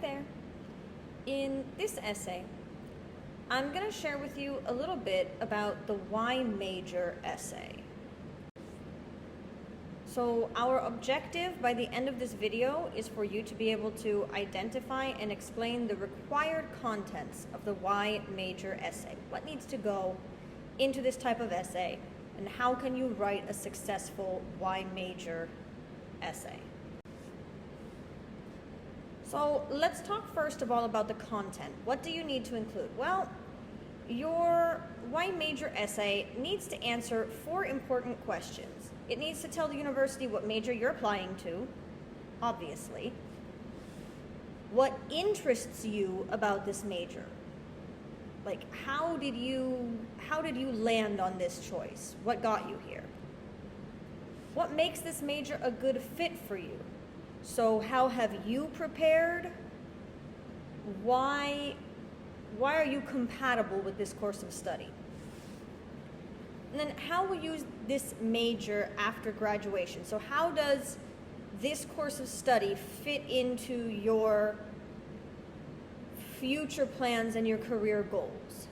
there. In this essay, I'm going to share with you a little bit about the why major essay. So our objective by the end of this video is for you to be able to identify and explain the required contents of the why major essay. What needs to go into this type of essay, and how can you write a successful why major essay? So let's talk first of all about the content. What do you need to include? Well, your why major essay needs to answer 4 important questions. It needs to tell the university what major you're applying to, obviously. What interests you about this major? Like, how did you land on this choice? What got you here? What makes this major a good fit for you? So how have you prepared? Why are you compatible with this course of study? And then how will you use this major after graduation? So how does this course of study fit into your future plans and your career goals?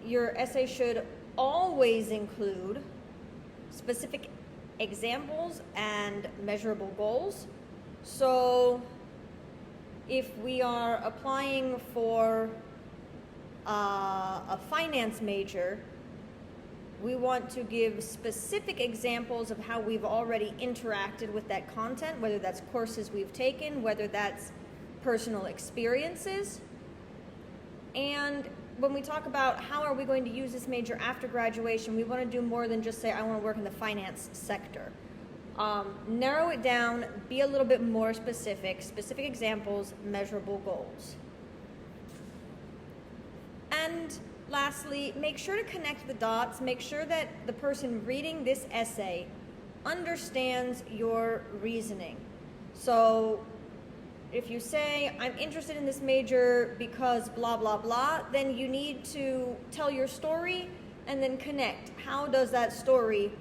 Your essay should always include specific examples and measurable goals. So if we are applying for a finance major, we want to give specific examples of how we've already interacted with that content, whether that's courses we've taken, whether that's personal experiences. And when we talk about how are we going to use this major after graduation, we want to do more than just say, I want to work in the finance sector. Narrow it down, be a little bit more specific examples, measurable goals. And lastly, make sure to connect the dots. Make sure that the person reading this essay understands your reasoning. So if you say, I'm interested in this major because blah, blah, blah, then you need to tell your story and then connect. How does that story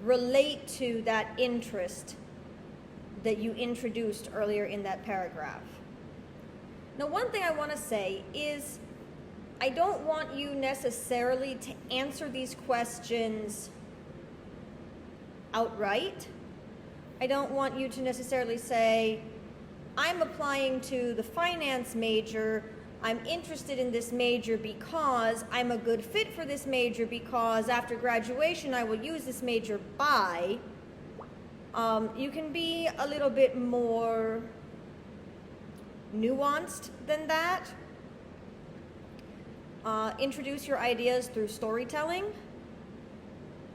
relate to that interest that you introduced earlier in that paragraph? Now, one thing I want to say is I don't want you necessarily to answer these questions outright. I don't want you to necessarily say, I'm applying to the finance major, I'm interested in this major because I'm a good fit for this major because after graduation I will use this major by. You can be a little bit more nuanced than that. Introduce your ideas through storytelling,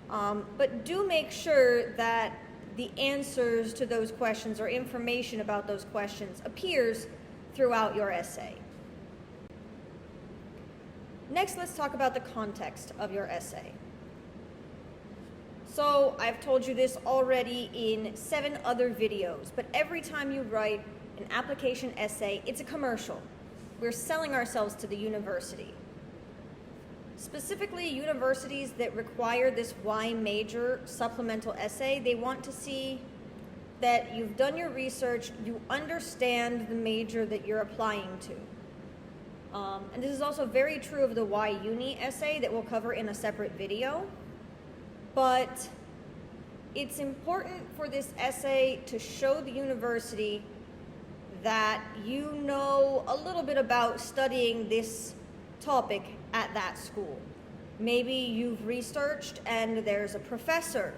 but do make sure that the answers to those questions or information about those questions appears throughout your essay. Next, let's talk about the context of your essay. So I've told you this already in 7 other videos, but every time you write an application essay, it's a commercial. We're selling ourselves to the university. Specifically, universities that require this why major supplemental essay, they want to see that you've done your research, you understand the major that you're applying to. And this is also very true of the why uni essay that we'll cover in a separate video. But it's important for this essay to show the university that you know a little bit about studying this topic at that school. Maybe you've researched and there's a professor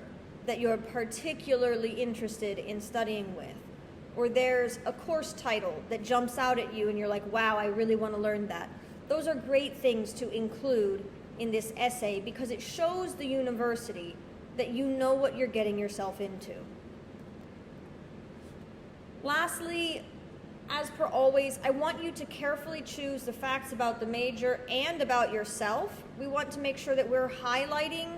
that you're particularly interested in studying with, or there's a course title that jumps out at you and you're like, wow, I really want to learn that. Those are great things to include in this essay because it shows the university that you know what you're getting yourself into. Lastly, as per always, I want you to carefully choose the facts about the major and about yourself. We want to make sure that we're highlighting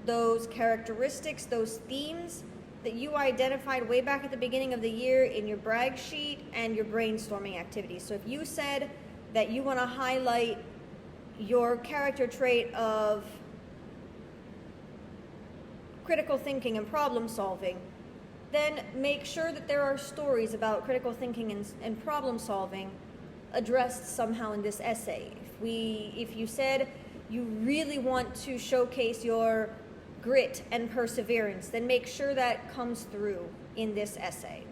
those characteristics, those themes that you identified way back at the beginning of the year in your brag sheet and your brainstorming activities. So if you said that you want to highlight your character trait of critical thinking and problem solving, then make sure that there are stories about critical thinking and problem solving addressed somehow in this essay. If you said you really want to showcase your grit and perseverance, then make sure that comes through in this essay.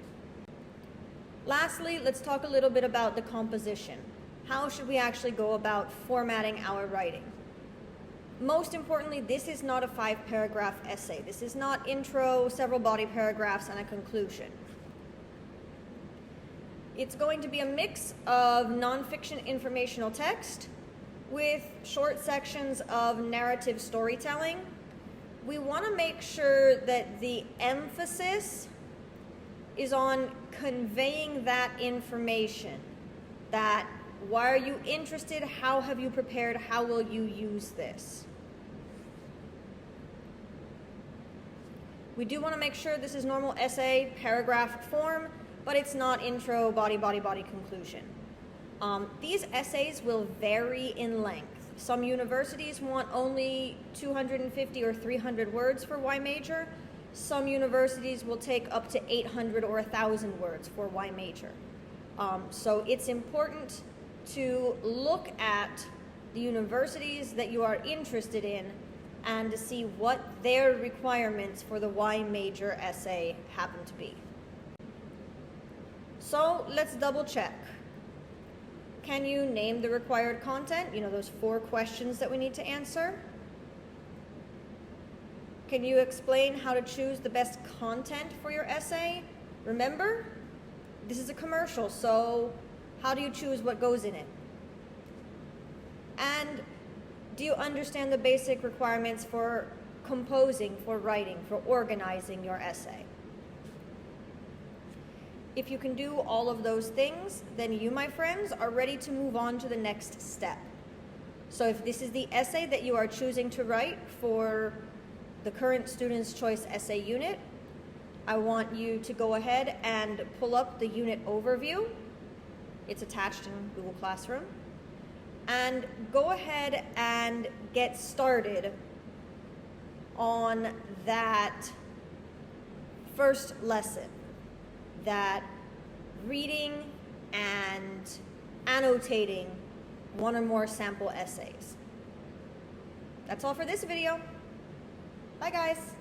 Lastly, let's talk a little bit about the composition. How should we actually go about formatting our writing? Most importantly, this is not a 5-paragraph essay. This is not intro, several body paragraphs, and a conclusion. It's going to be a mix of nonfiction informational text with short sections of narrative storytelling. We want to make sure that the emphasis is on conveying that information. That why are you interested? How have you prepared? How will you use this? We do want to make sure this is normal essay paragraph form, but it's not intro, body, conclusion. These essays will vary in length. Some universities want only 250 or 300 words for Y major. Some universities will take up to 800 or 1,000 words for Y major. So it's important to look at the universities that you are interested in and to see what their requirements for the Y major essay happen to be. So let's double check. Can you name the required content? You know, those 4 questions that we need to answer. Can you explain how to choose the best content for your essay? Remember, this is a commercial, so how do you choose what goes in it? And do you understand the basic requirements for composing, for writing, for organizing your essay? If you can do all of those things, then you, my friends, are ready to move on to the next step. So if this is the essay that you are choosing to write for the current Student's Choice Essay unit, I want you to go ahead and pull up the unit overview. It's attached in Google Classroom. And go ahead and get started on that first lesson, that reading and annotating 1 or more sample essays. That's all for this video. Bye, guys.